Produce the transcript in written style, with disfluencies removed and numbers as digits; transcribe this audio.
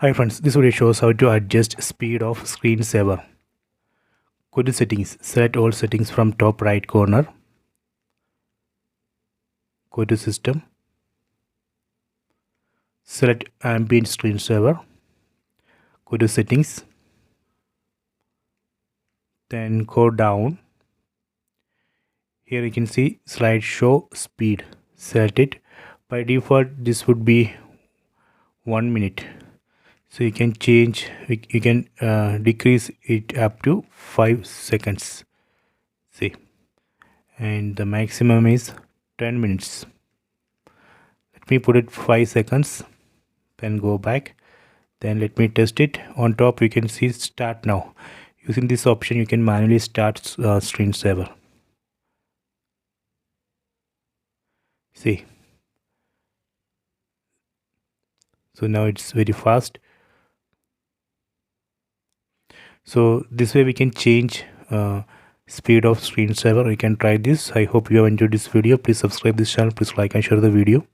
Hi friends, this video shows how to adjust speed of screensaver. Go to settings, select all settings from top right corner. Go to system. Select ambient screensaver. Go to settings. Then go down. Here you can see slideshow speed. Select it. By default this would be 1 minute. So you can change, you can decrease it up to 5 seconds. See, and the maximum is 10 minutes. Let me put it 5 seconds, then go back. Then let me test it. On top you can see start now. Using this option you can manually start screensaver. See, so now it's very fast. So this way we can change speed of screensaver. You can try this. I hope you have enjoyed this video. Please subscribe this channel. Please like and share the video.